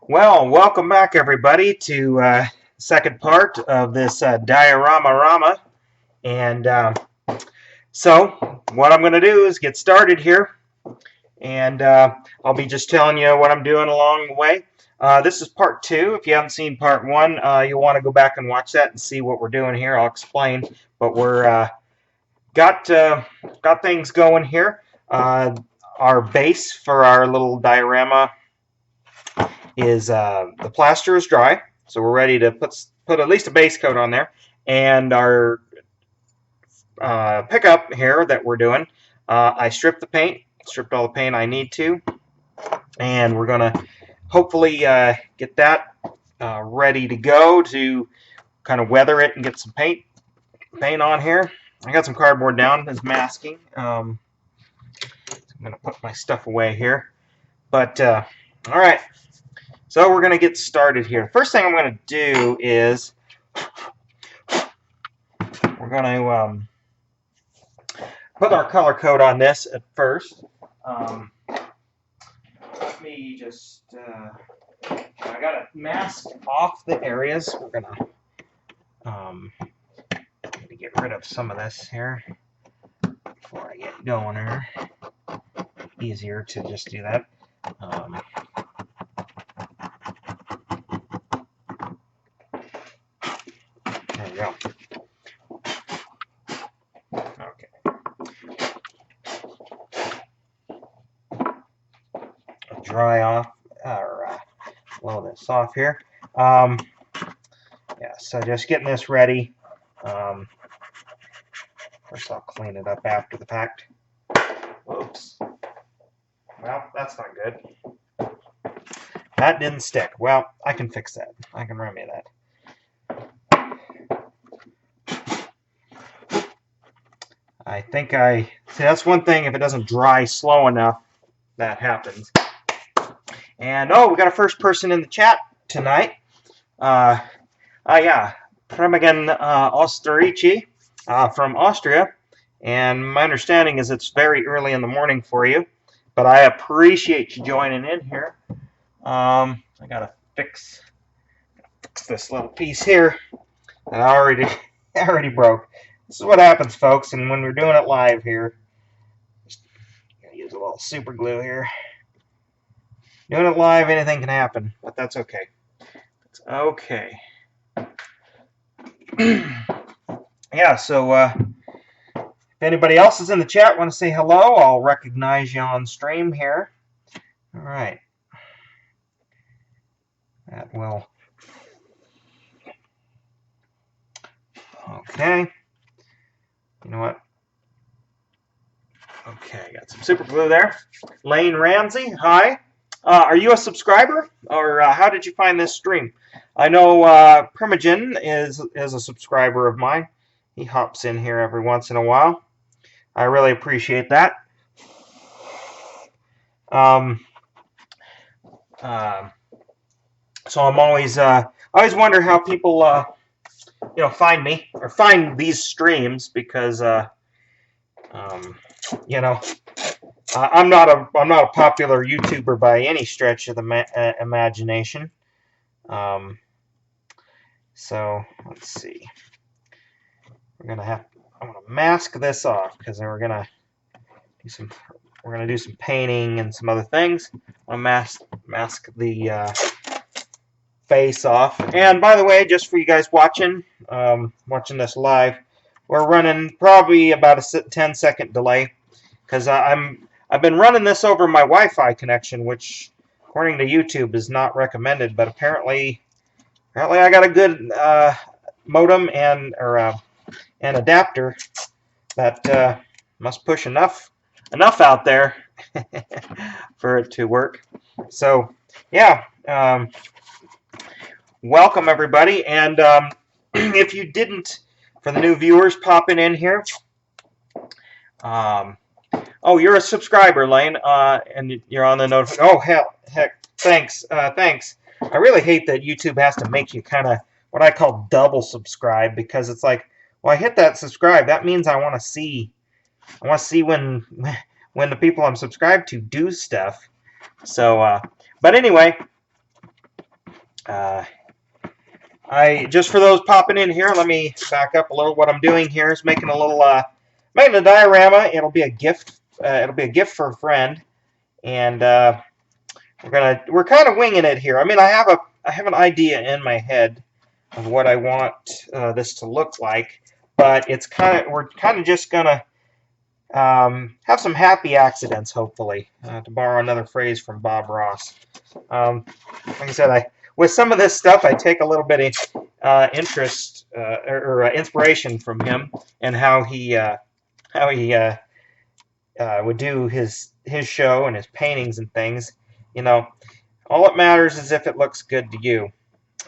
Well, welcome back, everybody, to second part of this Diorama-rama. And so, what I'm going to do is get started here, and I'll be just telling you what I'm doing along the way. This is part two. If you haven't seen part one, you'll want to go back and watch that and see what we're doing here. I'll explain, but we're got things going here. Our base for our little diorama is the plaster is dry, so we're ready to put at least a base coat on there. And our pickup here that we're doing, I stripped all the paint I need to, and we're gonna hopefully get that ready to go to kind of weather it and get some paint on here. I got some cardboard down as masking. I'm gonna put my stuff away here, but all right. So we're going to get started here. First thing I'm going to do is we're going to put our color code on this at first. Let me just, I got to mask off the areas. We're going to get rid of some of this here before I get going here. Easier to just do that. There we go. Okay. Dry off, or blow this off here. Yeah, so just getting this ready. First, I'll clean it up after the fact. Oops. Well, that's not good. That didn't stick. Well, I can fix that. I can remedy that. I think see, that's one thing, if it doesn't dry slow enough, that happens. And oh, we got a first person in the chat tonight. Yeah, Premigan Osterici from Austria. And my understanding is it's very early in the morning for you, but I appreciate you joining in here. I gotta fix this little piece here that I already broke. This is what happens, folks, and when we're doing it live here, just gonna use a little super glue here. Doing it live, anything can happen, but that's okay. It's okay. Yeah, so if anybody else is in the chat, want to say hello, I'll recognize you on stream here. All right. That will. Okay. You know what? Okay, got some super glue there. Lane Ramsey, hi. Are you a subscriber, or how did you find this stream? I know Primogen is a subscriber of mine. He hops in here every once in a while. I really appreciate that. So I'm always I always wonder how people find me or find these streams, because I'm not a popular YouTuber by any stretch of the imagination. So let's see. I'm gonna mask this off, because we're gonna do some painting and some other things. I'll mask the face off. And by the way, just for you guys watching this live, we're running probably about a 10-second delay, because I've been running this over my Wi-Fi connection, which according to YouTube is not recommended, but apparently I got a good modem and adapter that must push enough out there for it to work. So yeah, welcome everybody, and if you didn't, for the new viewers popping in here, oh, you're a subscriber, Lane, and you're on the notification. Oh, heck, thanks. I really hate that YouTube has to make you kind of what I call double subscribe, because it's like, well, I hit that subscribe. That means I want to see when the people I'm subscribed to do stuff. So, but anyway, Uh, I just for those popping in here, let me back up a little. What I'm doing here is making a little making a diorama. It'll be a gift. It'll be a gift for a friend, and we're kind of winging it here. I mean, I have an idea in my head of what I want this to look like, but we're kind of just gonna have some happy accidents, hopefully, to borrow another phrase from Bob Ross. Like I said, with some of this stuff, I take a little bit of interest or inspiration from him and how he would do his show and his paintings and things. You know, all it matters is if it looks good to you,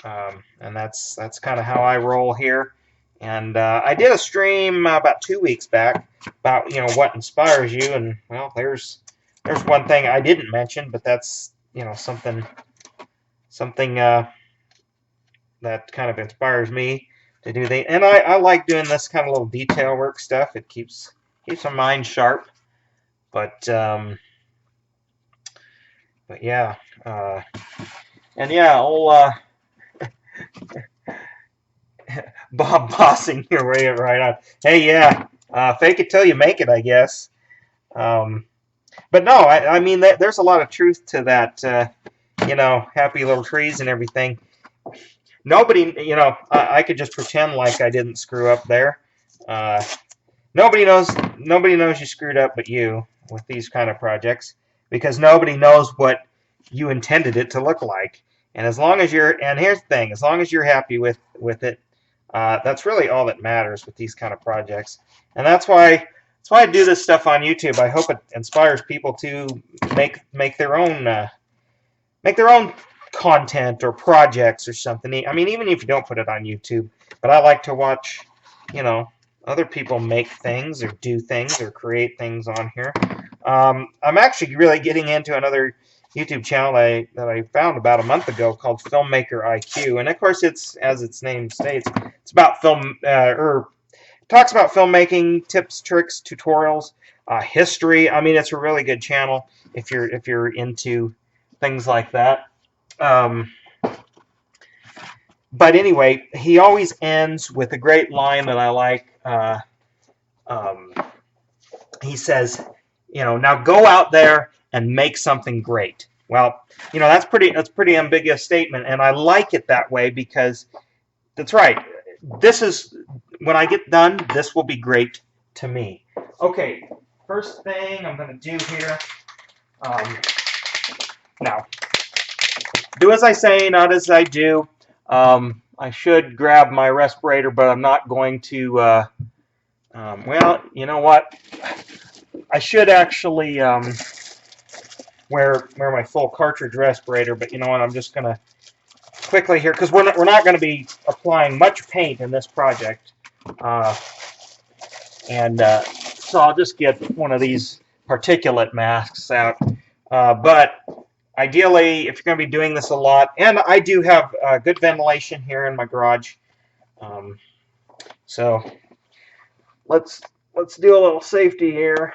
and that's kind of how I roll here. And I did a stream about 2 weeks back about what inspires you, and well, there's one thing I didn't mention, but that's something that kind of inspires me to do the. And I like doing this kind of little detail work stuff. It keeps my mind sharp. But yeah, and yeah, old Bob bossing your way right on. Hey, yeah, fake it till you make it, I guess. But no, I mean, there's a lot of truth to that. Happy little trees and everything. Nobody, I could just pretend like I didn't screw up there. Nobody knows you screwed up but you with these kind of projects, because nobody knows what you intended it to look like. And as long as here's the thing, as long as you're happy with it, that's really all that matters with these kind of projects. And that's why I do this stuff on YouTube. I hope it inspires people to make their own content or projects or something. I mean, even if you don't put it on YouTube, but I like to watch, other people make things or do things or create things on here. I'm actually really getting into another YouTube channel that I found about a month ago called Filmmaker IQ, and of course, it's, as its name states, it's about film talks about filmmaking tips, tricks, tutorials, history. I mean, it's a really good channel if you're into things like that. But anyway, he always ends with a great line that I like. He says, now go out there and make something great. Well, that's pretty ambiguous statement, and I like it that way because that's right. This is, when I get done, this will be great to me. Okay, first thing I'm going to do here. Now, do as I say, not as I do. I should grab my respirator, but I'm not going to. Well, you know what? I should actually wear my full cartridge respirator, but you know what? I'm just going to quickly here, because we're not going to be applying much paint in this project, so I'll just get one of these particulate masks out. But ideally, if you're going to be doing this a lot, and I do have good ventilation here in my garage, so let's do a little safety here.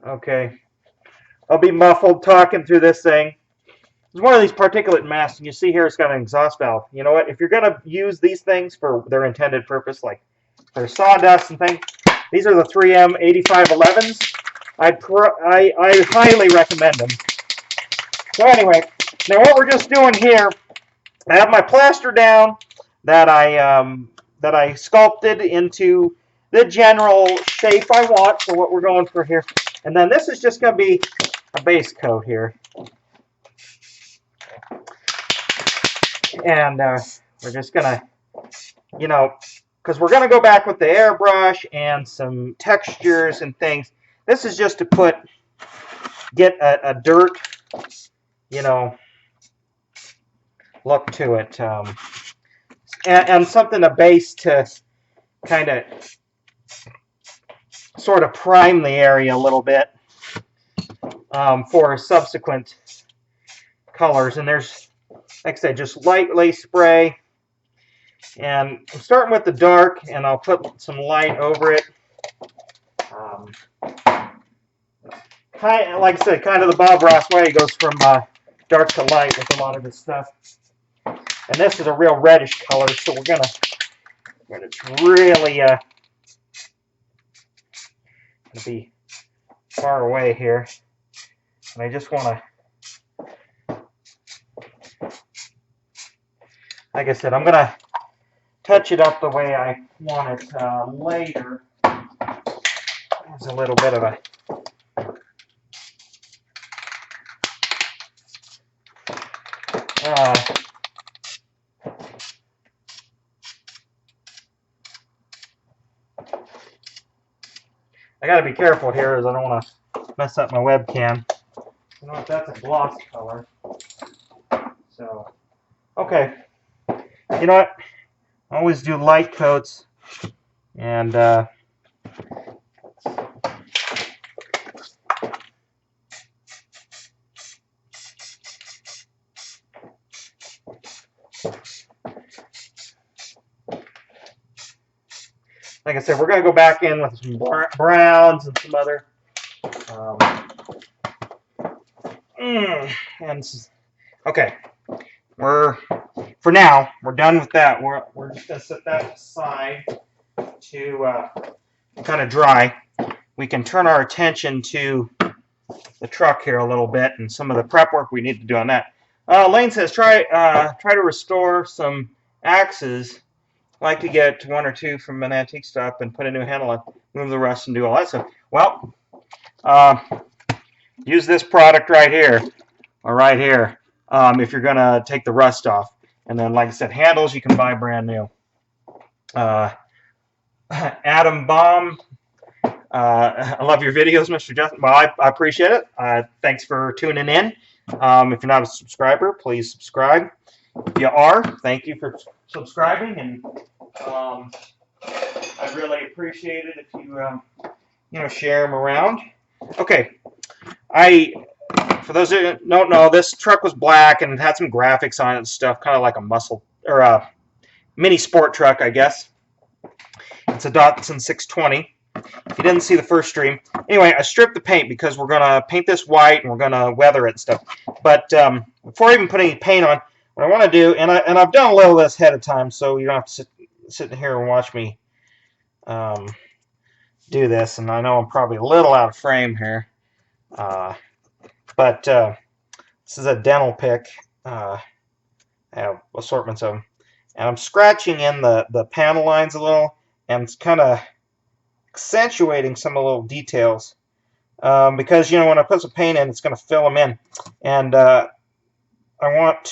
Okay, I'll be muffled talking through this thing. It's one of these particulate masks, and you see here it's got an exhaust valve. You know what? If you're going to use these things for their intended purpose, like for sawdust and things, these are the 3M 8511s. I highly recommend them. So anyway, now what we're just doing here, I have my plaster down that I sculpted into the general shape I want for what we're going for here. And then this is just going to be a base coat here. And we're just going to, because we're going to go back with the airbrush and some textures and things. This is just to get a dirt, look to it. And something, a base to kind of sort of prime the area a little bit for subsequent colors. And there's, like I said, just lightly spray. And I'm starting with the dark, and I'll put some light over it. like I said, kind of the Bob Ross way. He goes from dark to light with a lot of his stuff. And this is a real reddish color, so we're gonna it's really gonna be far away here. And I just want to, like I said, I'm gonna touch it up the way I want it later. There's a little bit of a I gotta be careful here as I don't want to mess up my webcam. You know what, that's a gloss color. So, okay. You know what? I always do light coats. And, like I said, we're going to go back in with some browns and some other okay, for now we're done with that. We're just going to set that aside to kind of dry. We can turn our attention to the truck here a little bit and some of the prep work we need to do on that. Lane says try to restore some axes. Like to get one or two from an antique shop and put a new handle on, move the rust and do all that stuff. Well, use this product right here, or right here, if you're gonna take the rust off. And then, like I said, handles you can buy brand new. Adam Baum, I love your videos, Mr. Justin. Well, I appreciate it. Thanks for tuning in. If you're not a subscriber, please subscribe. If you are, thank you for subscribing, and I'd really appreciate it if you share them around. Okay, for those who don't know, this truck was black and had some graphics on it and stuff, kind of like a muscle or a mini sport truck, I guess. It's a Datsun 620. If you didn't see the first stream, anyway, I stripped the paint because we're gonna paint this white and we're gonna weather it and stuff. But before I even put any paint on, what I want to do, and I've done a little of this ahead of time, so you don't have to sit here and watch me do this. And I know I'm probably a little out of frame here, but this is a dental pick. I have assortments of them, and I'm scratching in the panel lines a little, and it's kind of accentuating some of the little details because when I put some paint in, it's going to fill them in, and I want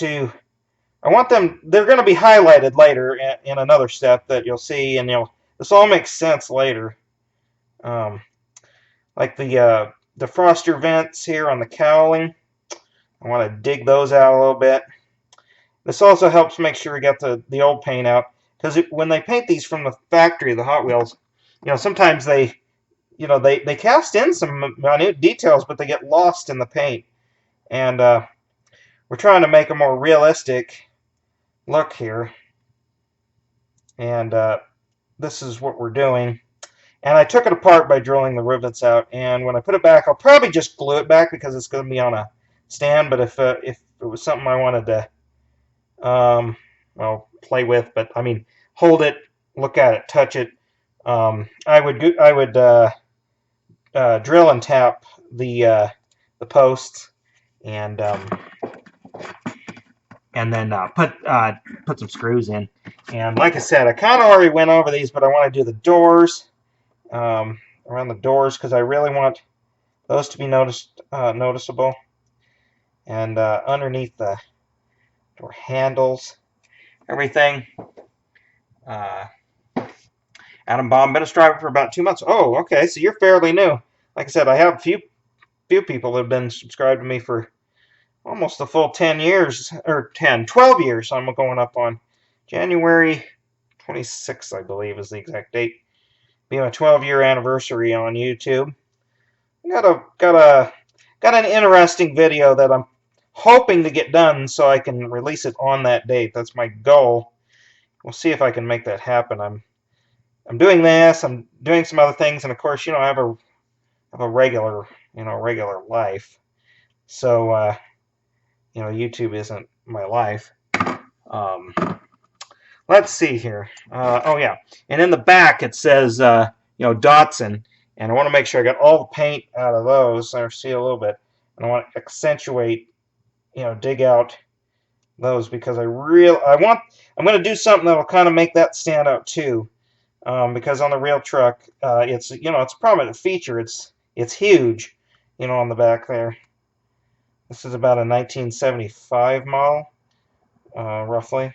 them, they're going to be highlighted later in another step that you'll see, and this all makes sense later. Like the defroster vents here on the cowling, I want to dig those out a little bit. This also helps make sure we get the old paint out, because when they paint these from the factory, the Hot Wheels, sometimes they cast in some minute details, but they get lost in the paint, and we're trying to make a more realistic look here, and this is what we're doing. And I took it apart by drilling the rivets out, and when I put it back, I'll probably just glue it back because it's going to be on a stand. But if it was something I wanted to well, play with, but I mean, hold it, look at it, touch it, I would drill and tap the posts, and then put some screws in. And like I said, I kind of already went over these, but I want to do the doors around the doors because I really want those to be noticeable, and underneath the door handles, everything. Adam Baum, been a driver for about 2 months. Oh, okay, so you're fairly new. Like I said, I have a few people that have been subscribed to me for almost the full 10 years, or 12 years. I'm going up on January 26th, I believe, is the exact date. Be my 12-year anniversary on YouTube. Got an interesting video that I'm hoping to get done so I can release it on that date. That's my goal. We'll see if I can make that happen. I'm doing this. I'm doing some other things, and of course, I have have a regular, regular life. So, YouTube isn't my life. Um, let's see here. Oh yeah, and in the back it says, Dotson, and I want to make sure I got all the paint out of those. I see a little bit, and I want to accentuate, dig out those because I'm going to do something that'll kind of make that stand out too. Because on the real truck, it's it's a prominent feature. It's huge, on the back there. This is about a 1975 model, roughly.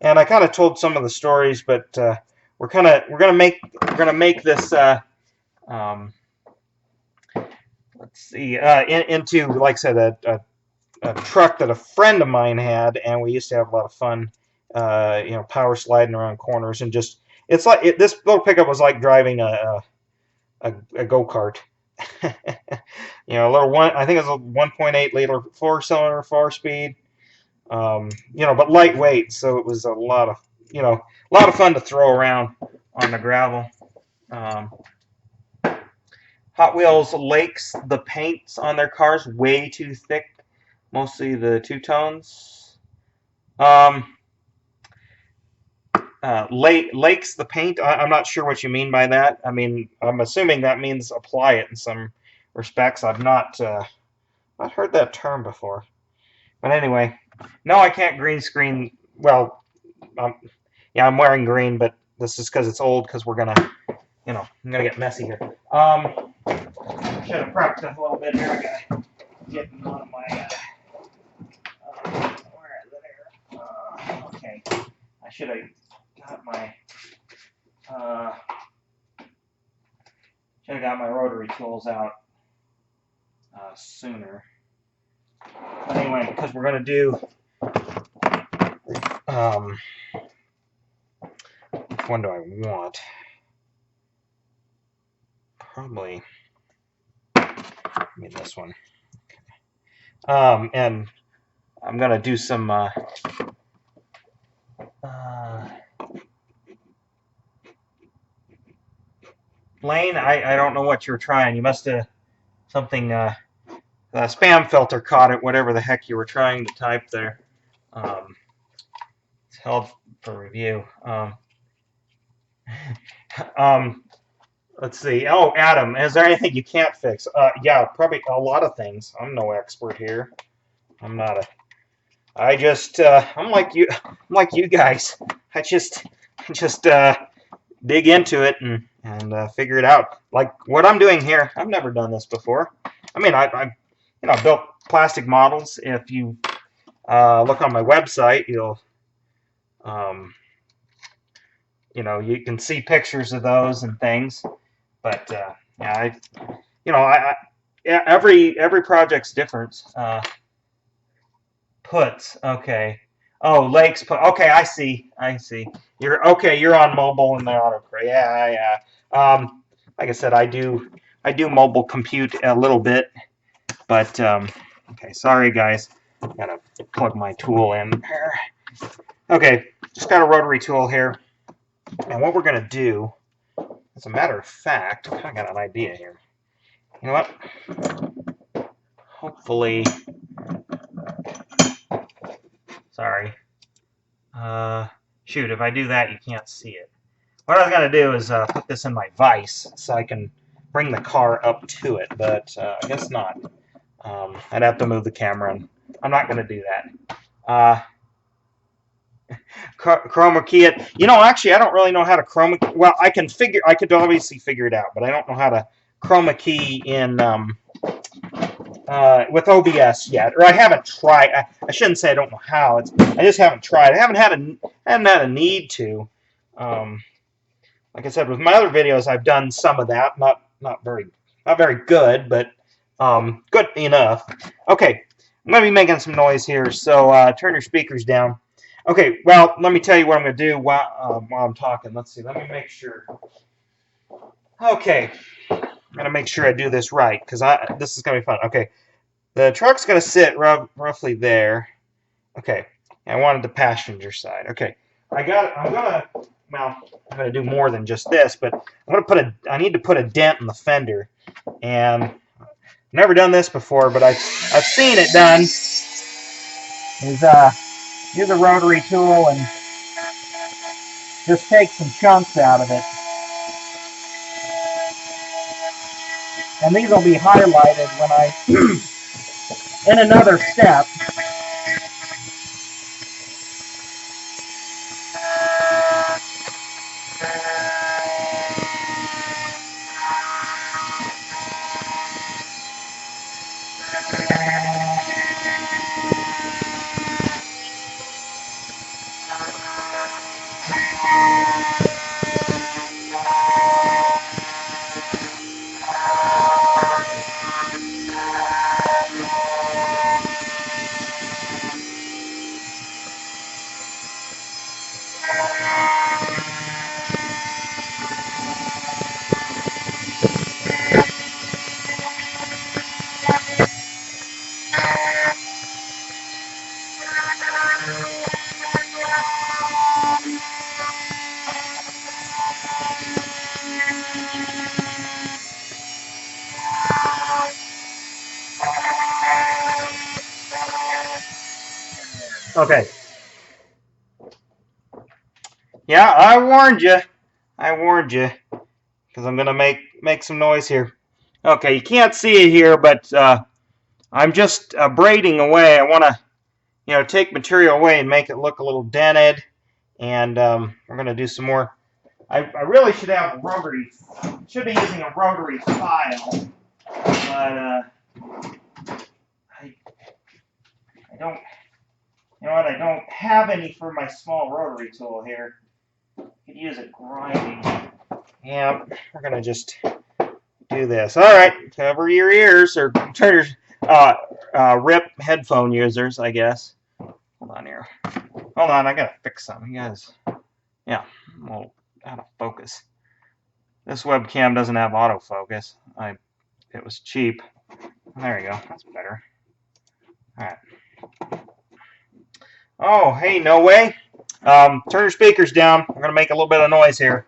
And I kind of told some of the stories, but we're gonna make this let's see into, like I said, a truck that a friend of mine had, and we used to have a lot of fun, power sliding around corners, and just it's like this little pickup was like driving a go-kart. A little one. I think it's a 1.8 liter 4-cylinder 4-speed. But lightweight, so it was a lot of fun to throw around on the gravel. Hot Wheels likes the paints on their cars way too thick, mostly the two-tones. Lakes the paint. I'm not sure what you mean by that. I mean, I'm assuming that means apply it in some respects. I've not heard that term before. But anyway, no, I can't green screen. Well, yeah, I'm wearing green, but this is because it's old. Because we're gonna, I'm gonna get messy here. Should have prepped a little bit here. I gotta get on my. Where is it here? Okay, I should have got my. Should have got my rotary tools out sooner. But anyway, because we're gonna do. Which one do I want? Probably. This one. Okay. And I'm gonna do some. Lane, I don't know what you were trying. You must have something. The spam filter caught it. Whatever the heck you were trying to type there. It's held for review. Let's see. Oh, Adam, is there anything you can't fix? Yeah, probably a lot of things. I'm no expert here. I'm not a. I just. I'm like you. I'm like you guys. I just dig into it and figure it out. Like what I'm doing here. I've never done this before. I mean, I built plastic models. If you look on my website, you'll. You can see pictures of those and things, but yeah, every project's different. Puts, okay. Oh, Lakes put. Okay, I see. You're okay. You're on mobile and the autocorrect. Yeah. Like I said, I do mobile compute a little bit, but okay. Sorry, guys. Gotta plug my tool in here. Okay, just got a rotary tool here. And what we're going to do, as a matter of fact, I got an idea here. You know what? Hopefully, sorry. Shoot, if I do that, you can't see it. What I was going to do is put this in my vise so I can bring the car up to it, but I guess not. I'd have to move the camera, and I'm not going to do that. Chroma key it. Actually, I don't really know how to chroma key. Well, I could obviously figure it out, but I don't know how to chroma key in with OBS yet, or I haven't tried. I shouldn't say I don't know how. I just haven't tried. I haven't had a need to. Like I said, with my other videos, I've done some of that. Not very good, but good enough. Okay, I'm gonna be making some noise here, so turn your speakers down. Okay, well, let me tell you what I'm going to do while I'm talking. Let's see. Let me make sure. Okay. I'm going to make sure I do this right, because this is going to be fun. Okay. The truck's going to sit roughly there. Okay. I wanted the passenger side. Okay. I'm going to well, I'm going to do more than just this, but I need to put a dent in the fender. And I've never done this before, but I've seen it done. Use a rotary tool and just take some chunks out of it. And these will be highlighted when in another step. Okay. Yeah, I warned you. I warned you, because I'm gonna make some noise here. Okay, you can't see it here, but I'm just braiding away. I want to, take material away and make it look a little dented. And we're gonna do some more. I really should have a rotary. Should be using a rotary file, but I don't. You know what? I don't have any for my small rotary tool here. Could use a grinding. Yeah, we're gonna just do this. All right, cover your ears, or RIP headphone users, I guess. Hold on here. Hold on, I gotta fix something, you guys. Yeah, I'm a little out of focus. This webcam doesn't have autofocus. It was cheap. There you go. That's better. All right. Oh, hey, no way. Turn your speakers down. We're gonna make a little bit of noise here.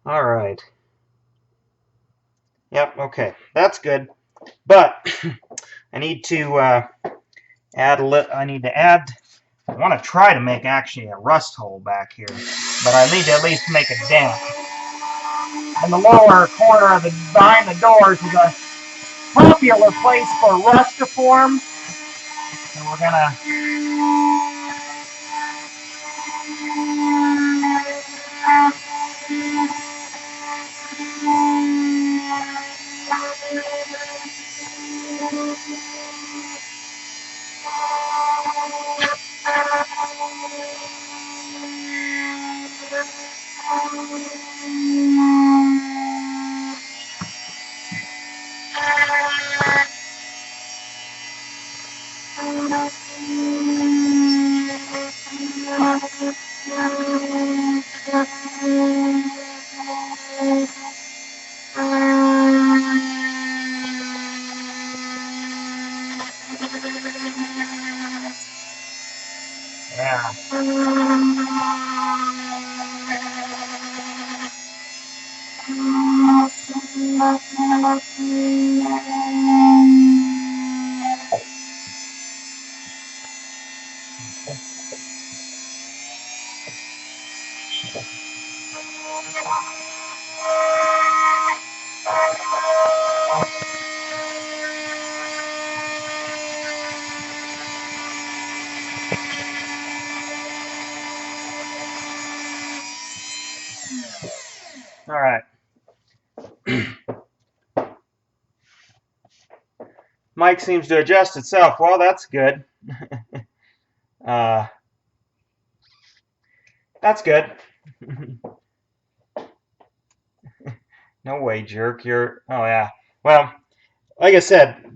All right. Yep, okay. That's good. But I need to add I want to try to make actually a rust hole back here, but I need to at least make a dent. In the lower corner of behind the doors is a popular place for rust to form. And we're gonna All right. Mic seems to adjust itself. Well, that's good. That's good. No way, jerk. Oh yeah. Well, like I said,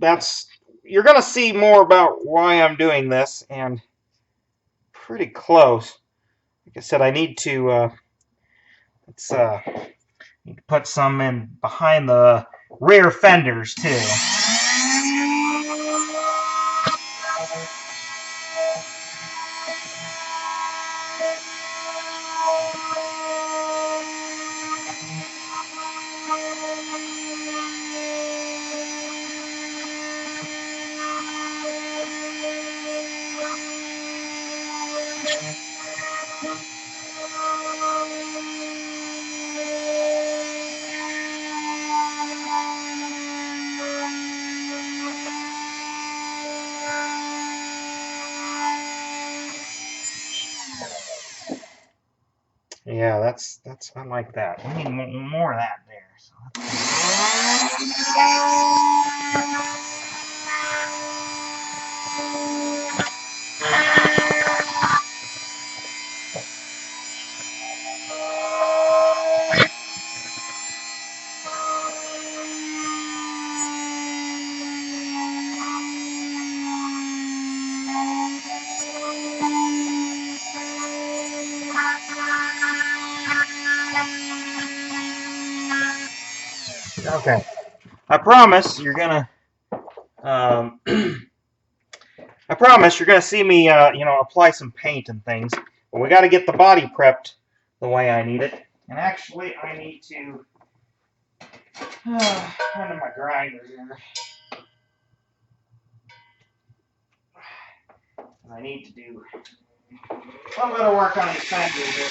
you're gonna see more about why I'm doing this, and pretty close. Like I said, I need to let's need to put some in behind the rear fenders too. Yeah, that's I like that. We need more of that there. So okay. I promise you're gonna um, I promise you're gonna see me apply some paint and things. But we got to get the body prepped the way I need it. And actually, I need to run to my grinder here. I need to do a little bit of work on these fenders here.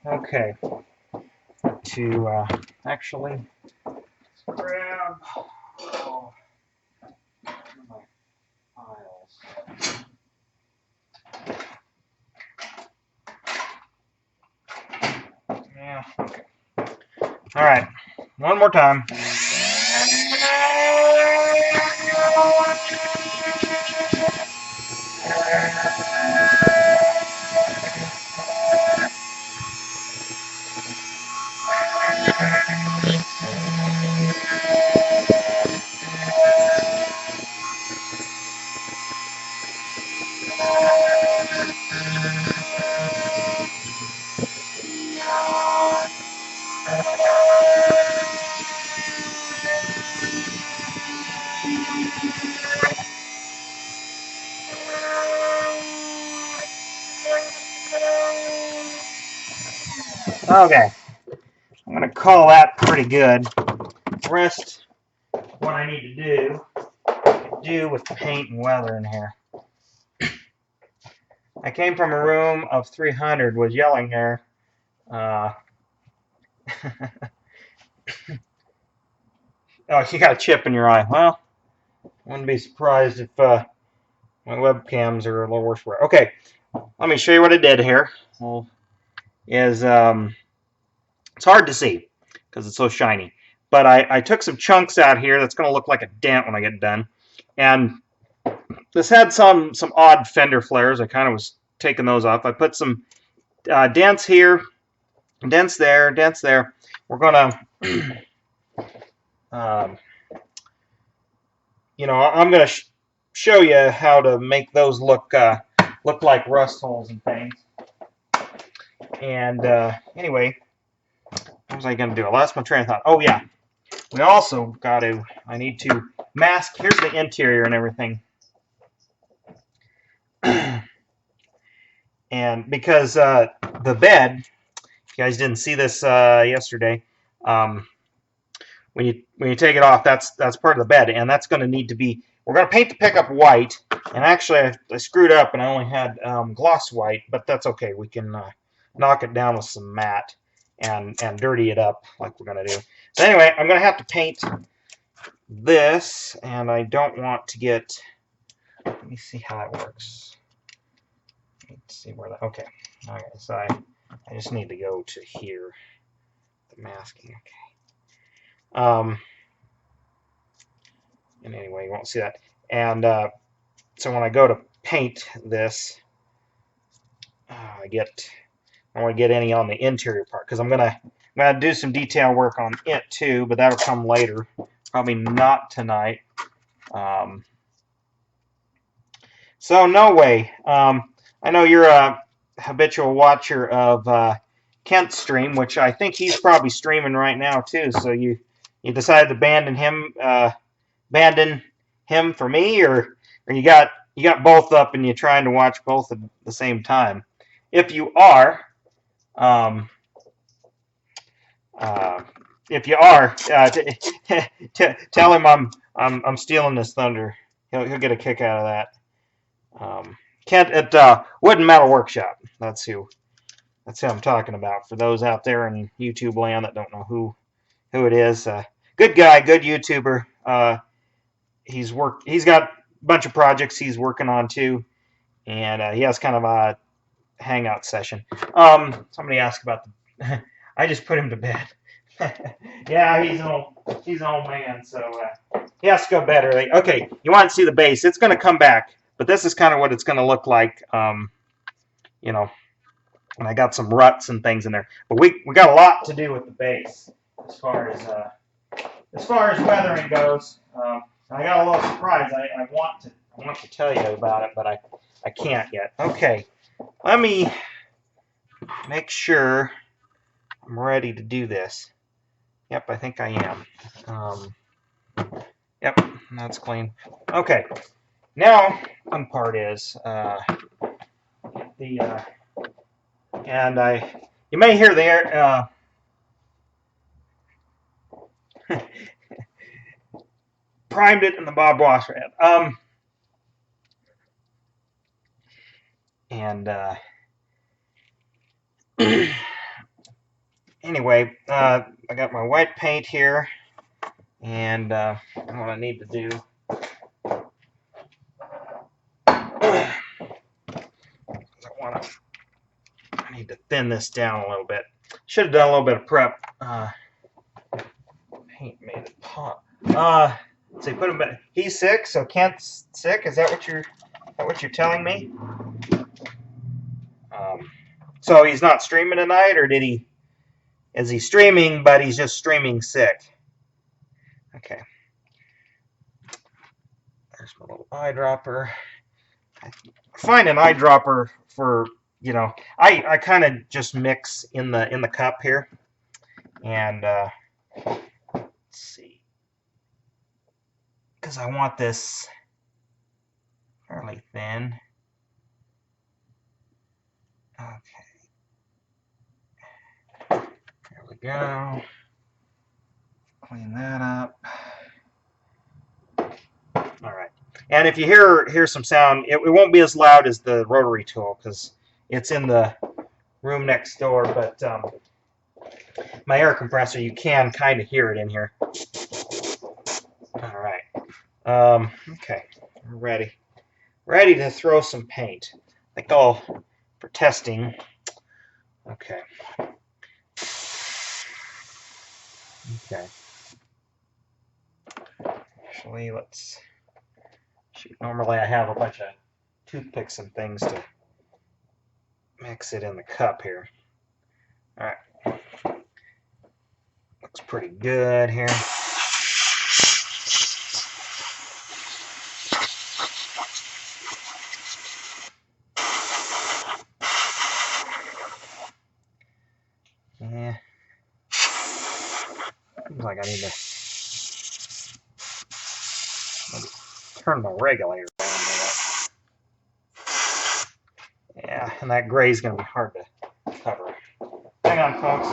Okay. To actually grab my files. Yeah. Okay. All right. One more time. Okay. I'm gonna call that pretty good. The rest, what I need to do with paint and weather in here. I came from a room of 300, was yelling there. Oh, you got a chip in your eye. Well, I wouldn't be surprised if my webcams are a little worse for it. Okay, let me show you what I did here. Well, it's hard to see because it's so shiny. But I took some chunks out here that's going to look like a dent when I get done. And this had some odd fender flares. I kind of was taking those off. I put some dents here, dents there, dents there. We're going to, I'm going to show you how to make those look like rust holes and things. And anyway, what was I going to do? I lost my train of thought. Oh, yeah. We also I need to mask. Here's the interior and everything. And because the bed, if you guys didn't see this yesterday, when you take it off, that's part of the bed, and that's going to need to be. We're going to paint the pickup white, and actually I screwed up and I only had gloss white, but that's okay. We can knock it down with some matte and dirty it up like we're going to do. So anyway, I'm going to have to paint this, and I don't want to get. Let me see how that works. Let's see where that. Okay. So I just need to go to here. The masking. Okay. And anyway, you won't see that. And so when I go to paint this, I don't want to get any on the interior part because I'm gonna do some detail work on it too, but that'll come later. Probably not tonight. So no way. I know you're a habitual watcher of Kent's stream, which I think he's probably streaming right now too. So you decided to abandon him for me, or you got both up and you're trying to watch both at the same time. If you are, tell him I'm stealing his thunder. He'll get a kick out of that. Kent at Wood and Metal Workshop. That's who I'm talking about. For those out there in YouTube land that don't know who it is, good guy, good YouTuber. He's got a bunch of projects he's working on too, and he has kind of a hangout session. Somebody asked about the. I just put him to bed. Yeah, he's an old man, so he has to go bed early. Okay, you want to see the base? It's going to come back, but this is kind of what it's going to look like. You know, and I got some ruts and things in there, but we got a lot to do with the base as far as weathering goes. I got a little surprise. I want to tell you about it, but I can't yet. Okay, let me make sure I'm ready to do this. Yep, I think I am. Yep, that's clean. Okay, now one part is you may hear the air. Primed it in the Bob Ross red. Anyway, I got my white paint here, and what I need to do. I need to thin this down a little bit. Should have done a little bit of prep. Paint made it pop. So you put him back. He's sick, so Kent's sick. Is that what you're telling me? So he's not streaming tonight, or is he streaming, but he's just streaming sick? Okay. There's my little eyedropper. I find an eyedropper for, I kind of just mix in the cup here. And let's see. Because I want this fairly thin. Okay. There we go. Clean that up. All right. And if you hear some sound, it won't be as loud as the rotary tool because it's in the room next door. But my air compressor, you can kind of hear it in here. All right. Okay. We're ready to throw some paint. I think for testing. Okay. Okay. Actually, let's shoot. Normally I have a bunch of toothpicks and things to mix it in the cup here. All right. Looks pretty good here. Yeah. Seems like I need to maybe turn my regulator down a bit. Yeah, And that gray is going to be hard to cover. Hang on, folks.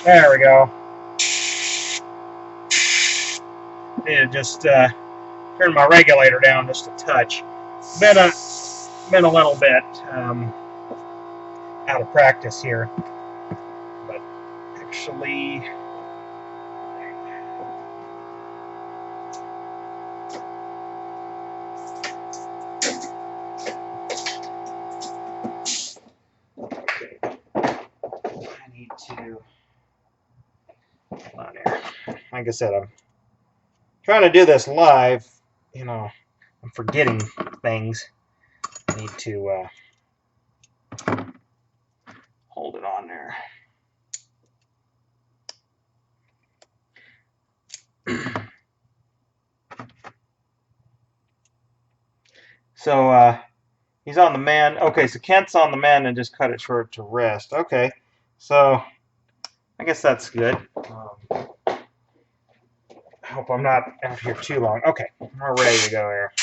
There we go. Need to just turn my regulator down just a touch. Been a little bit out of practice here, but actually, I need to. Hold on here. Like I said, I'm trying to do this live. You know, I'm forgetting things. I need to hold it on there. So he's on the mend. Okay, so Kent's on the mend and just cut it short to rest. Okay, so I guess that's good. I hope I'm not out here too long. Okay, we're ready to go here.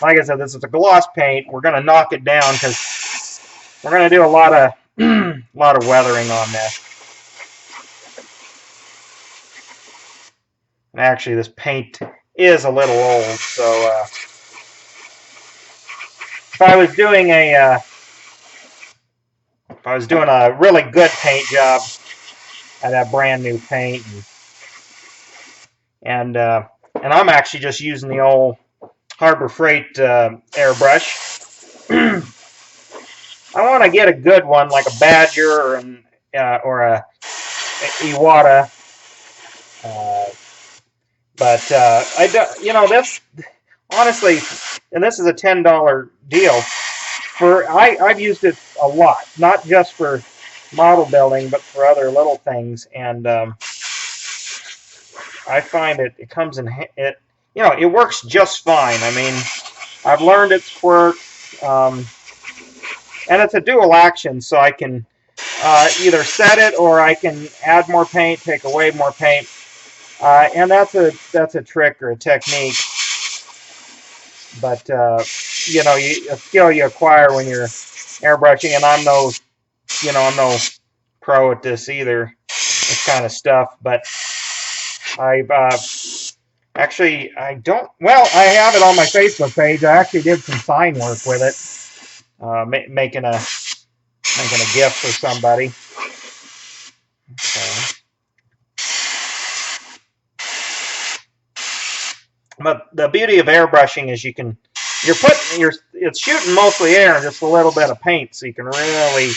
Like I said, this is a gloss paint. We're going to knock it down because we're going to do a lot of weathering on this. And actually, this paint is a little old, so if I was doing a really good paint job, I'd have brand new paint, and I'm actually just using the old Harbor Freight airbrush. I want to get a good one, like a Badger or a Iwata. But I don't, this honestly, and this is a $10 deal. I've used it a lot, not just for model building, but for other little things, and I find it comes in it works just fine. I mean, I've learned its quirks, and it's a dual action, so I can either set it or I can add more paint, take away more paint. And that's a trick or a technique, but a skill you acquire when you're airbrushing. And I'm no pro at this either, this kind of stuff. But I've actually I have it on my Facebook page. I actually did some sign work with it, making a gift for somebody. Okay. But the beauty of airbrushing is it's shooting mostly air and just a little bit of paint, so you can really.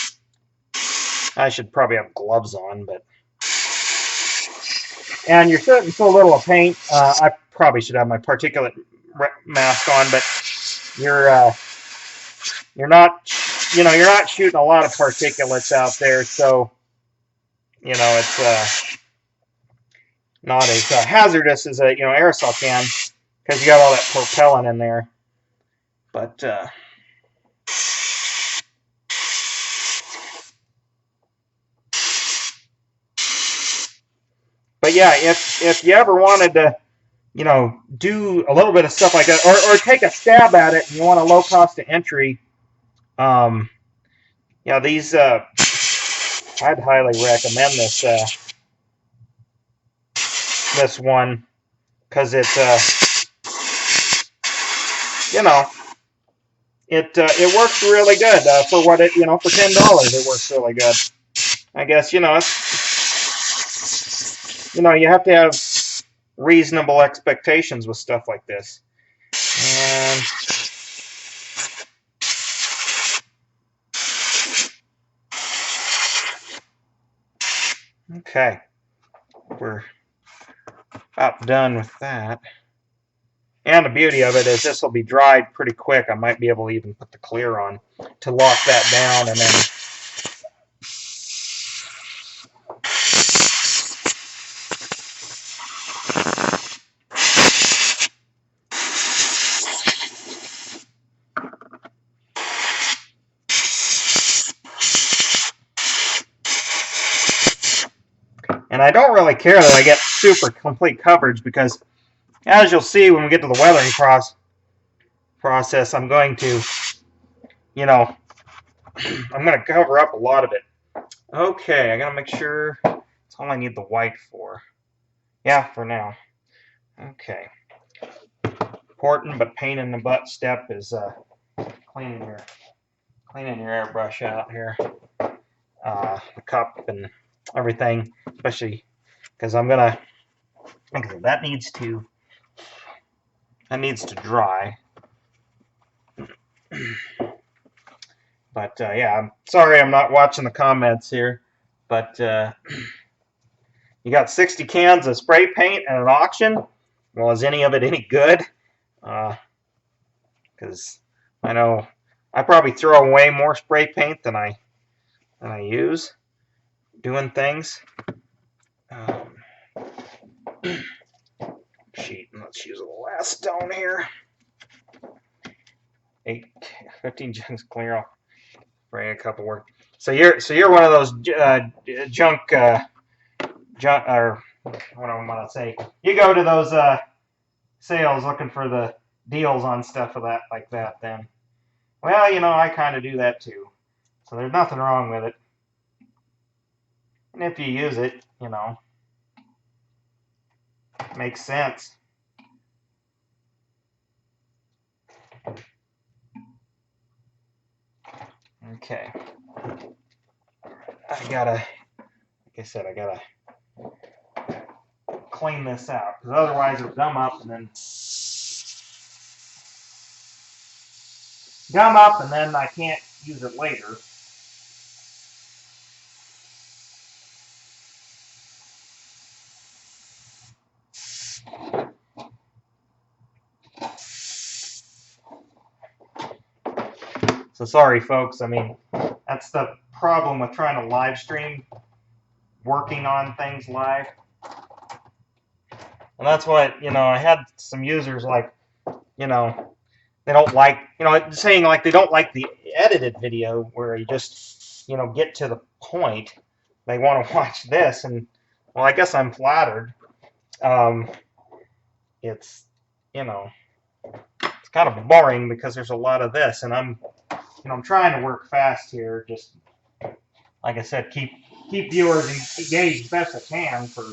I should probably have gloves on, and you're shooting so little of paint. I probably should have my particulate mask on, but you're not shooting a lot of particulates out there, so it's not as hazardous as a aerosol can, because you got all that propellant in there. But yeah, if you ever wanted to do a little bit of stuff like that, or take a stab at it, and you want a low cost of entry, these I'd highly recommend this one, because it's it works really good for what it for $10. It works really good. I guess you have to have reasonable expectations with stuff like this. And okay, we're about done with that. And the beauty of it is this will be dried pretty quick. I might be able to even put the clear on to lock that down, and then And I don't really care that I get super complete coverage because, as you'll see when we get to the weathering process, I'm going to, you know, I'm going to cover up a lot of it. Okay, I got to make sure that's all I need the white for. Yeah, for now. Okay. Important but pain in the butt step is cleaning your airbrush out here, the cup and everything, especially because that needs to dry. But yeah, I'm sorry I'm not watching the comments here, but you got 60 cans of spray paint at an auction. Well, is any of it any good? Because I know I probably throw away more spray paint than I use doing things. Sheet, and let's use the last stone here. 15 jugs clear off. Bring a couple work. So you're one of those junk or what do I want to say? You go to those sales looking for the deals on stuff like that. Then, well, I kind of do that too. So there's nothing wrong with it. And if you use it, it makes sense. Okay. Like I said, I gotta clean this out because otherwise it'll gum up and then I can't use it later. So sorry, folks. I mean, that's the problem with trying to live stream, working on things live. And that's what, I had some users like, they don't like, saying like they don't like the edited video where you just, get to the point. They want to watch this, and well, I guess I'm flattered. It's, it's kind of boring because there's a lot of this, and I'm trying to work fast here. Just like I said, keep viewers engaged best I can for.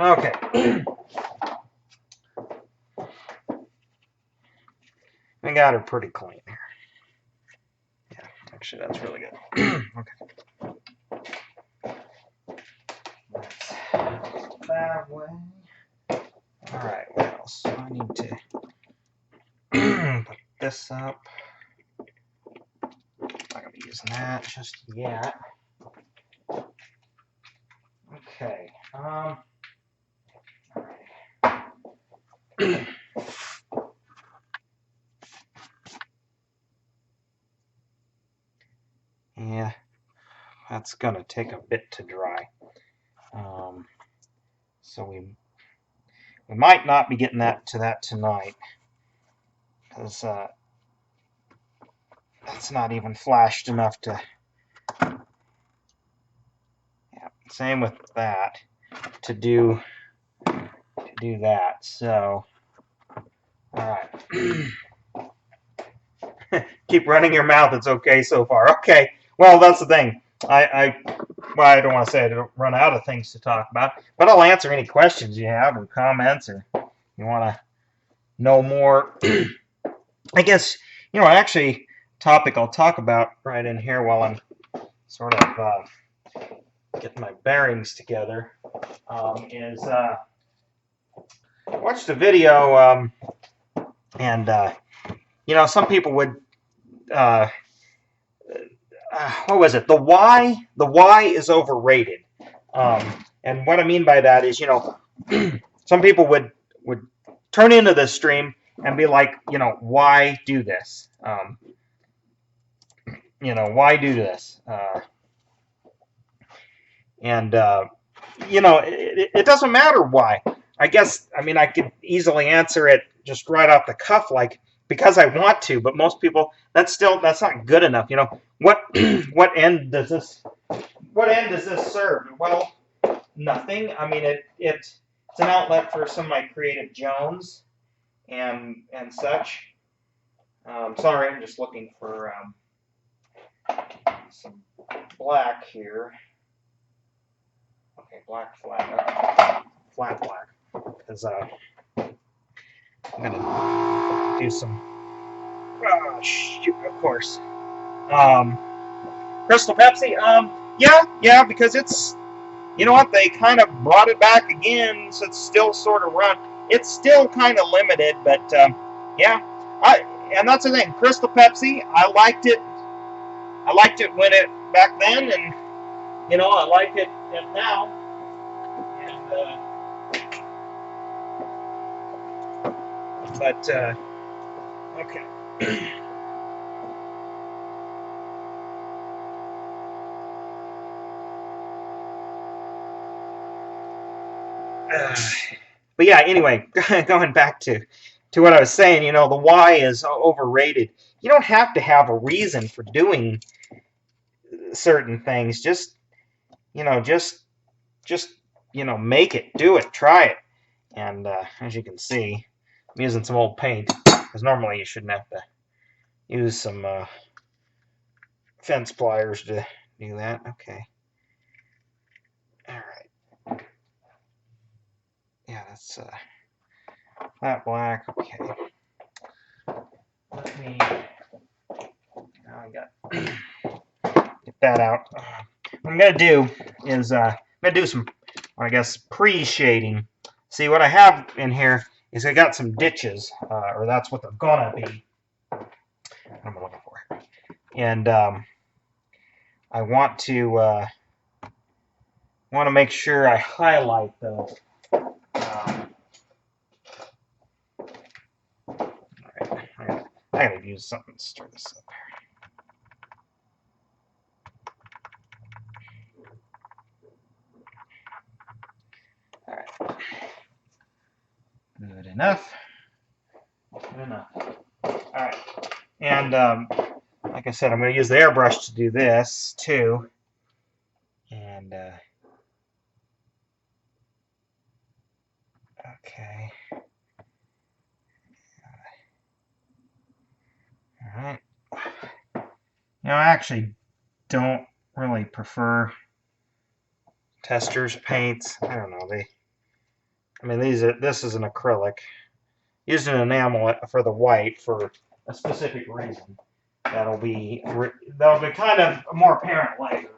Okay. I got her pretty clean here. Yeah, actually, that's really good. Okay. That way. All right, what else? I need to put this up. Not gonna be using that just yet. Okay. All right. Yeah, that's gonna take a bit to dry. So we might not be getting to that tonight because that's not even flashed enough to. Yeah, same with that to do that. So, all right. Keep running your mouth. It's okay so far. Okay. Well, that's the thing. I don't want to say I don't run out of things to talk about, but I'll answer any questions you have or comments, or you want to know more. I guess, actually, topic I'll talk about right in here while I'm sort of getting my bearings together is I watched a video and some people would what was it? The why is overrated. And what I mean by that is, some people would turn into this stream and be like, why do this? you know, why do this? And you know, it doesn't matter why. I guess, I mean, I could easily answer it just right off the cuff, like because I want to. But most people, that's not good enough. You know, what what end does this serve? Well, nothing. I mean, it's an outlet for some of my creative Jones and such. Sorry, I'm just looking for some black here. Okay, black flat, flat black, because I'm gonna do some. Oh shoot! Of course. Crystal Pepsi. Yeah, because it's, you know what, they kind of brought it back again, so it's still sort of run. It's still kind of limited, but yeah. And that's the thing. Crystal Pepsi. I liked it. I liked it when it back then, and you know I like it now. And but okay. But yeah, anyway, going back to what I was saying, you know, the why is overrated. You don't have to have a reason for doing certain things. Just, you know, just you know, make it, do it, try it. And as you can see, I'm using some old paint, because normally you shouldn't have to use some fence pliers to do that. Okay. All right. Yeah, that's flat black. Okay. Let me. Now I got get that out. What I'm gonna do is I'm gonna do some, I guess, pre-shading. See, what I have in here is I got some ditches, or that's what they're gonna be. What am I looking for? And I want to make sure I highlight those. Alright, I gotta use something to stir this up. Alright. Good enough. Good enough. Alright. And like I said, I'm going to use the airbrush to do this too. And okay. Alright. You know, I actually don't really prefer testers paints. I don't know. I mean, this is an acrylic. Used an enamel for the white for a specific reason. That'll be kind of more apparent later.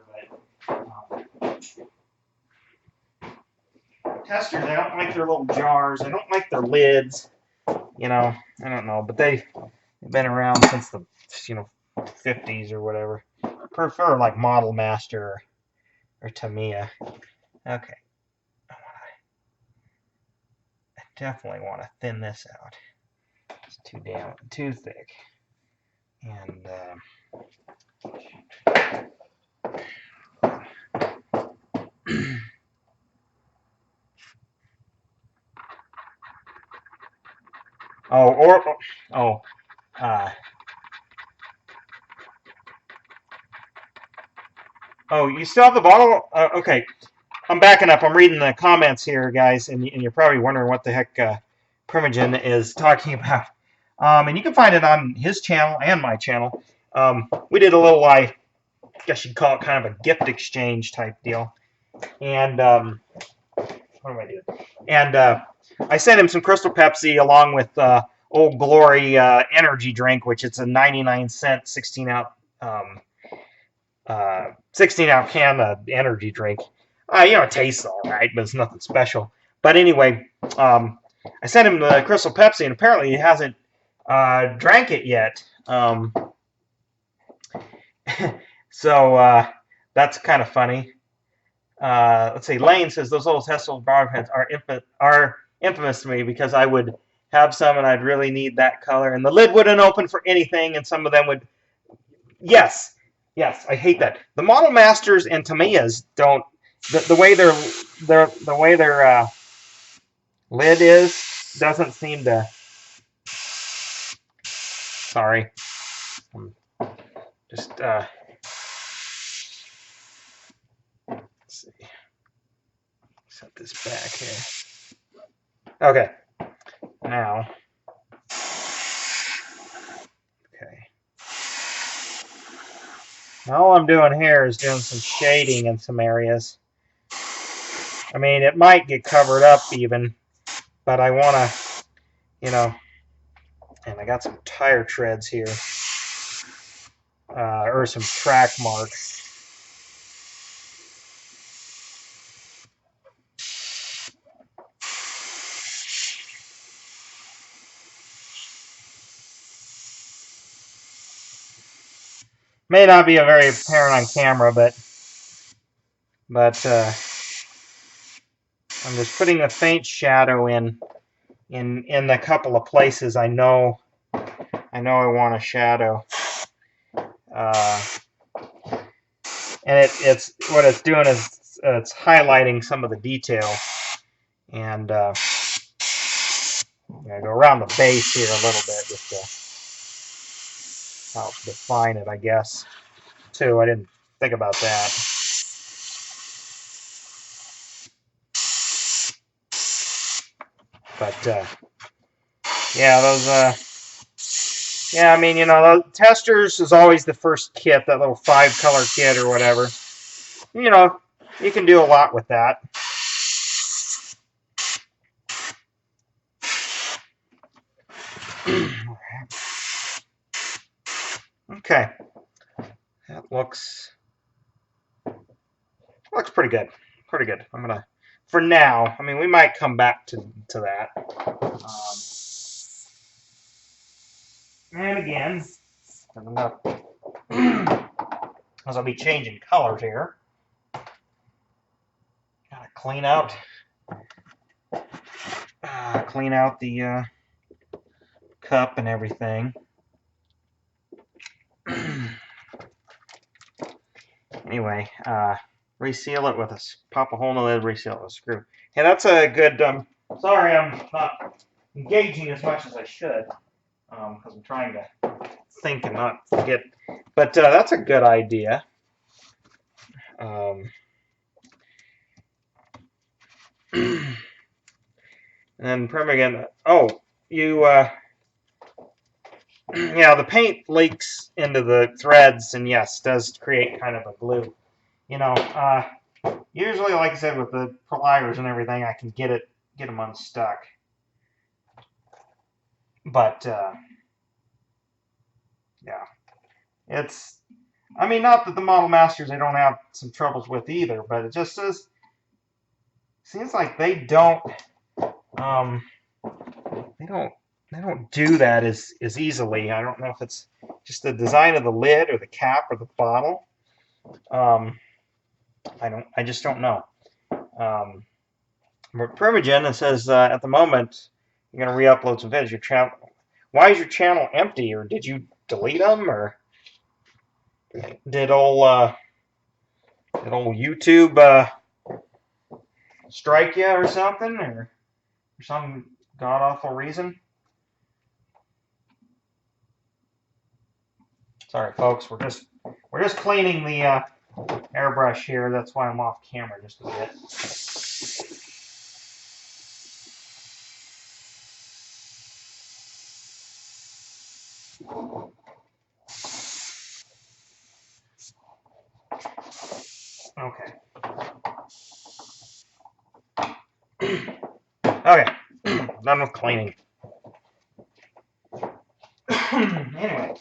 But testers, I don't like their little jars. I don't like their lids. You know, I don't know, but they've been around since the 50s or whatever. I prefer like Model Master or Tamiya. Okay. I definitely want to thin this out. It's too thick. And you still have the bottle? Okay. I'm backing up. I'm reading the comments here, guys, and you're probably wondering what the heck Primogen is talking about. And you can find it on his channel and my channel. We did a little, I guess you'd call it kind of a gift exchange type deal. And what am I doing? And I sent him some Crystal Pepsi along with Old Glory energy drink, which it's a 99-cent 16-ounce 16-ounce can of energy drink. It tastes all right, but it's nothing special. But anyway, I sent him the Crystal Pepsi, and apparently he hasn't drank it yet. So that's kind of funny. Let's see. Lane says those old Tesla bobbleheads are infamous to me because I would have some and I'd really need that color, and the lid wouldn't open for anything, and some of them would. Yes, Yes, I hate that. The Model Masters and Tamiya's don't the way their lid is doesn't seem to. Sorry, I'm just let's see. Set this back here. Okay, now. Okay. Now all I'm doing here is doing some shading in some areas. I mean, it might get covered up even, but I want to, you know, and I got some tire treads here, or some track marks. May not be a very apparent on camera, but I'm just putting a faint shadow in a couple of places I know I want a shadow. And it's what it's doing is it's highlighting some of the detail, and I'm gonna go around the base here a little bit just to help define it, I guess. Too, I didn't think about that. But yeah, those yeah, I mean, you know, the testers is always the first kit, that little 5-color kit or whatever. You know, you can do a lot with that. Okay, that looks pretty good. Pretty good. I'm gonna, for now. I mean, we might come back to that. And again, as I'll be changing colors here, gotta clean out the cup and everything. Anyway, reseal it with a pop a hole in the lid, reseal it with a screw. Hey, that's a good. Sorry, I'm not engaging as much as I should, because I'm trying to think and not forget. But that's a good idea. And again, oh, you, yeah, the paint leaks into the threads, and yes, does create kind of a glue. You know, usually, like I said, with the pliers and everything, I can get them unstuck. But yeah, it's. I mean, not that the Model Masters they don't have some troubles with either, but it just seems like they don't they don't do that as easily. I don't know if it's just the design of the lid or the cap or the bottle. I just don't know. But Primogen, it says at the moment you're gonna re-upload some videos. Your channel. Why is your channel empty? Or did you delete them? Or did old YouTube strike you or something? Or for some god awful reason? Sorry, folks. We're just cleaning the airbrush here. That's why I'm off camera just a bit. Okay. Okay. Done with cleaning. Anyway,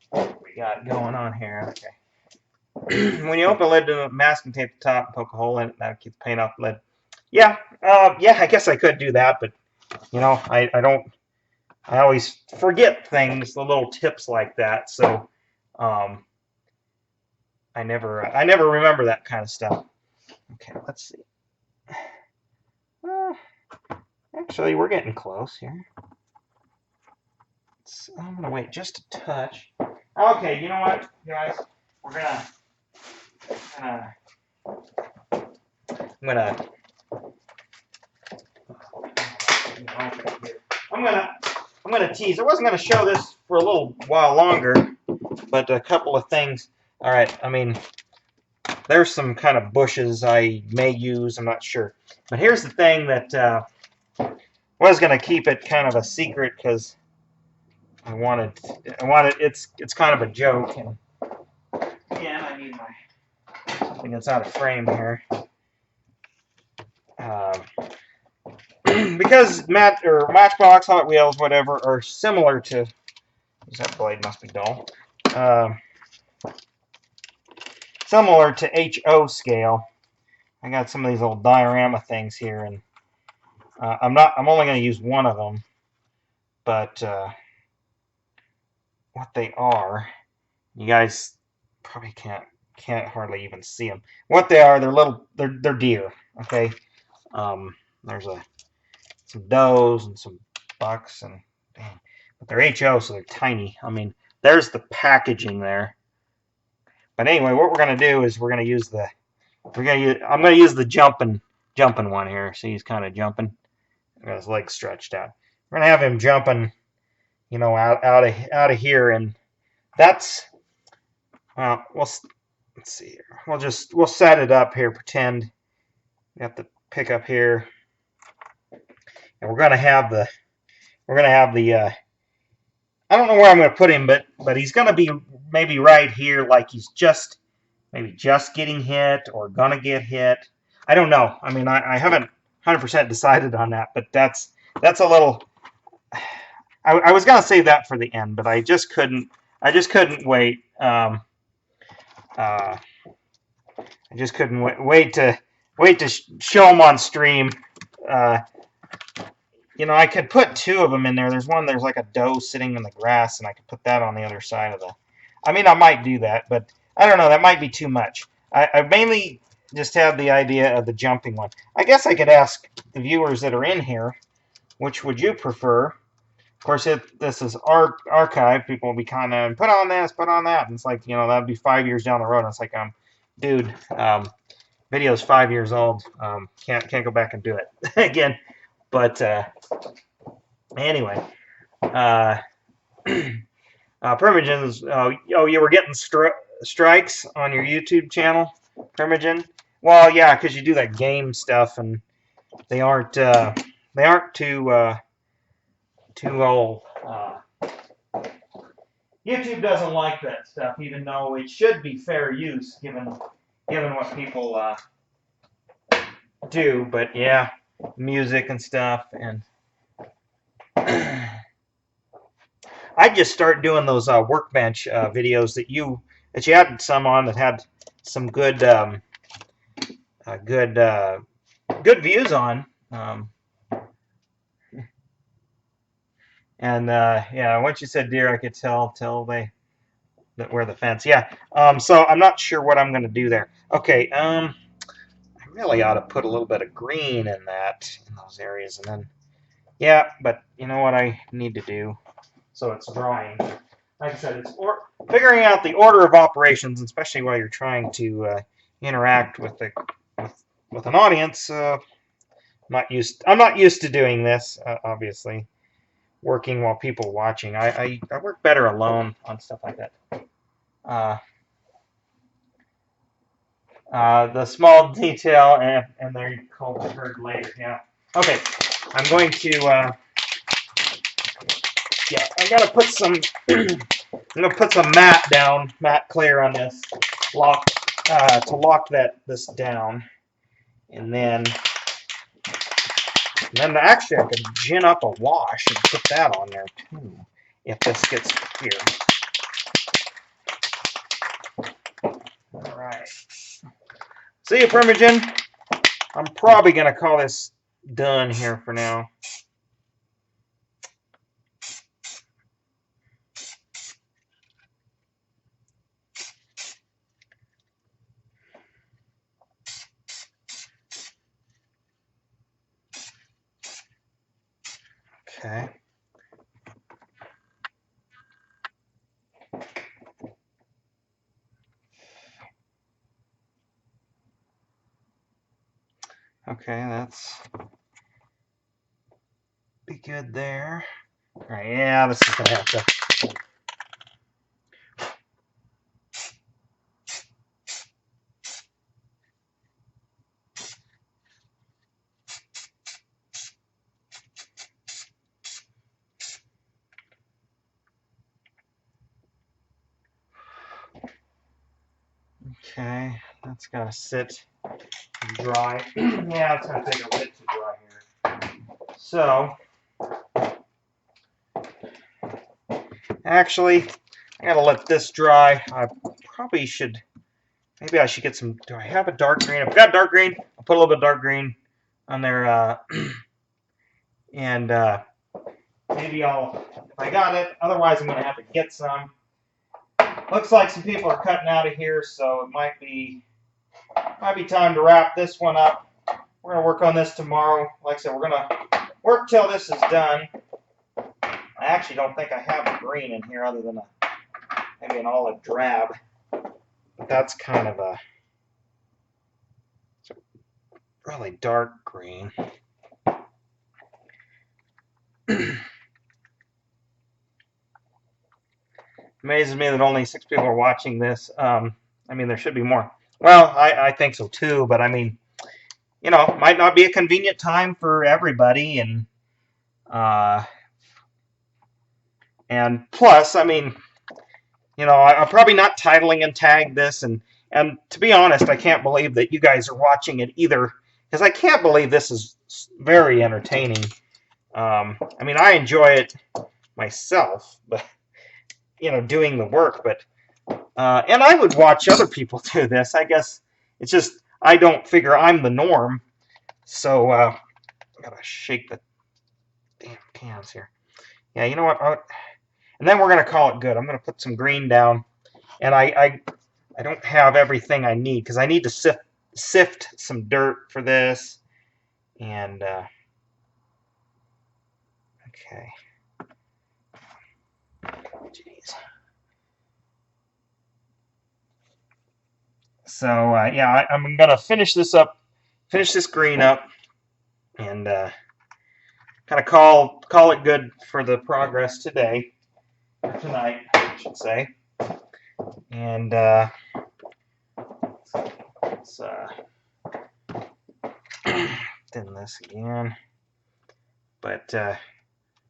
what we got going on here? Okay. When you open the lid, the masking tape the top and poke a hole in it, that'll keep the paint off the lid. Yeah, yeah, I guess I could do that, but you know, I always forget things, the little tips like that, so I never remember that kind of stuff. Okay, let's see. Actually, we're getting close here. I'm gonna wait just a touch. Okay, you know what, guys? We're I'm gonna tease. I wasn't gonna show this for a little while longer, but a couple of things. All right, I mean, there's some kind of bushes I may use. I'm not sure, but here's the thing that was gonna keep it kind of a secret because I wanted. It's kind of a joke, and again, I need my. I think it's out of frame here. Because Matchbox, Hot Wheels, whatever, are similar to. That blade must be dull. Similar to HO scale. I got some of these old diorama things here, and I'm only going to use one of them, but what they are, you guys probably can't hardly even see them. What they are, they're deer. Okay, there's some does and some bucks, and dang, but they're HO, so they're tiny. I mean, there's the packaging there. But anyway, what we're going to do is I'm going to use the jumping one here. See, he's kind of jumping. Got his legs stretched out. We're gonna have him jumping, out of here, and that's well. Let's see here. We'll set it up here. Pretend we got the pickup here, and we're gonna have the I don't know where I'm gonna put him, but he's gonna be maybe right here, like he's maybe just getting hit or gonna get hit. I don't know. I mean, I haven't 100% decided on that, but that's a little. I was gonna save that for the end, but I just couldn't wait. I just couldn't wait to show them on stream. I could put two of them in there. There's like a doe sitting in the grass, and I could put that on the other side of the. I mean, I might do that, but I don't know. That might be too much. I mainly just had the idea of the jumping one. I guess I could ask the viewers that are in here, which would you prefer? Of course, if this is archive, people will be kind of put on this, put on that, and it's like that'd be 5 years down the road. And it's like, dude, video's 5 years old. Can't go back and do it again. But anyway, Permagen's. You were getting strikes on your YouTube channel, Permagen. Well, yeah, because you do that game stuff, and they aren't too old. YouTube doesn't like that stuff, even though it should be fair use given what people do. But yeah, music and stuff, and I just start doing those workbench videos that you had some on that had some good good views on. And yeah, once you said deer, I could tell that we're the fence. Yeah. So I'm not sure what I'm going to do there. Okay. I really ought to put a little bit of green in those areas, and then yeah. But you know what I need to do? So it's drying. Like I said, it's figuring out the order of operations, especially while you're trying to interact with an audience. I'm not used to doing this, obviously. Working while people watching. I work better alone on stuff like that. The small detail, and they're called heard later. Yeah. Okay. I'm going to. Yeah, I gotta put some. I'm gonna put some matte clear on this to lock this down, and then actually I could gin up a wash and put that on there too, if this gets here. All right. See you, Permagen. I'm probably gonna call this done here for now. Okay. Okay, that's be good there. All right, yeah, this is gonna have to. Okay, that's gotta sit and dry. Yeah, it's gonna take a bit to dry here. So, actually, I gotta let this dry. I probably should. Maybe I should get some. Do I have a dark green? I've got dark green. I'll put a little bit of dark green on there, and maybe I'll. If I got it, otherwise I'm gonna have to get some. Looks like some people are cutting out of here, so it might be time to wrap this one up. We're gonna work on this tomorrow. Like I said, we're gonna work till this is done. I actually don't think I have a green in here other than maybe an olive drab. But that's kind of a really dark green. Amazes me that only 6 people are watching this. I mean, there should be more. Well, I think so too, but I mean, you know, might not be a convenient time for everybody, and plus, I mean, you know, I'm probably not titling and tag this, and to be honest, I can't believe that you guys are watching it either, because I can't believe this is very entertaining. I mean, I enjoy it myself, but you know, doing the work, but and I would watch other people do this. I guess it's just I don't figure I'm the norm, so I gotta shake the damn cans here. Yeah, you know what? And then we're gonna call it good. I'm gonna put some green down, and I don't have everything I need because I need to sift some dirt for this, and okay. Jeez. So yeah, I'm gonna finish this up, finish this green up, and kind of call it good for the progress today, tonight, I should say. And let's thin this again. But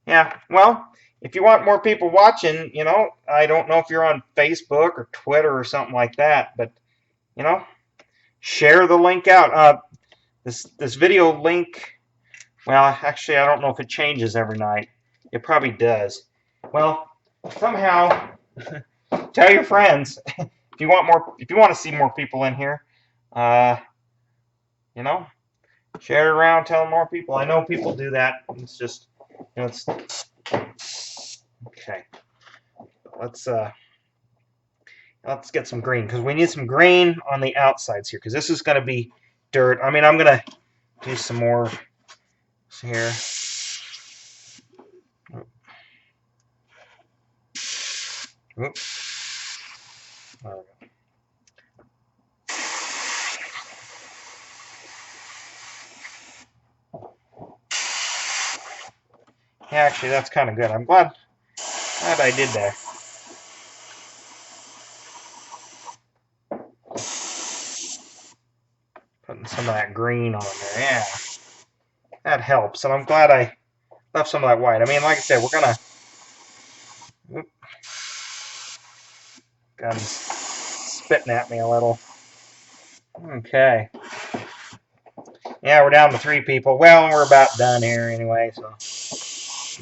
yeah, well, if you want more people watching, you know, I don't know if you're on Facebook or Twitter or something like that, but you know, share the link out. This video link. Well, actually, I don't know if it changes every night. It probably does. Well, somehow, tell your friends if you want more. If you want to see more people in here, you know, share it around, tell more people. I know people do that. It's just, you know, it's okay. Let's get some green because we need some green on the outsides here because this is going to be dirt. I mean, I'm going to do some more here. Oops. There we go. Yeah, actually, that's kind of good. I'm glad I did that. Putting some of that green on there. Yeah, that helps. And I'm glad I left some of that white. I mean, like I said, we're going to... Gun's spitting at me a little. Okay. Yeah, we're down to 3 people. Well, we're about done here anyway, so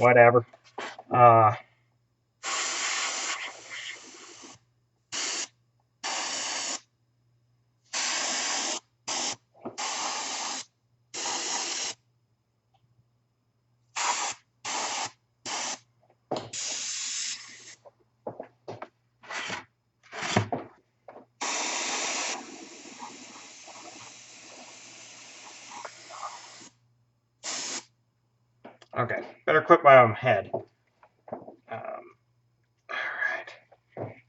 whatever. Okay, better quit my own head. Alright.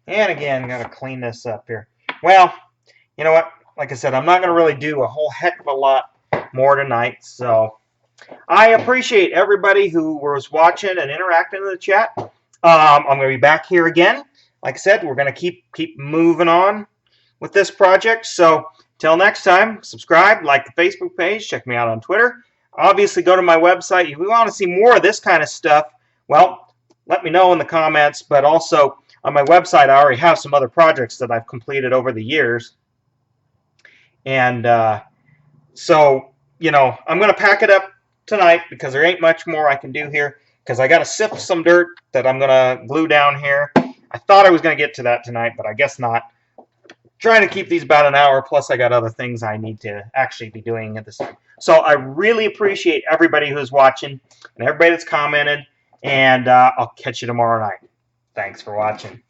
And again, gotta clean this up here. Well, you know what? Like I said, I'm not gonna really do a whole heck of a lot more tonight. So I appreciate everybody who was watching and interacting in the chat. I'm going to be back here again. Like I said, we're going to keep moving on with this project. So till next time, subscribe, like the Facebook page, check me out on Twitter. Obviously, go to my website. If you want to see more of this kind of stuff, well, let me know in the comments. But also on my website, I already have some other projects that I've completed over the years. And so, you know, I'm going to pack it up tonight because there ain't much more I can do here because I got to sift some dirt that I'm going to glue down here. I thought I was going to get to that tonight, but I guess not. Trying to keep these about an hour, plus I got other things I need to actually be doing at this time. So I really appreciate everybody who's watching and everybody that's commented, and I'll catch you tomorrow night. Thanks for watching.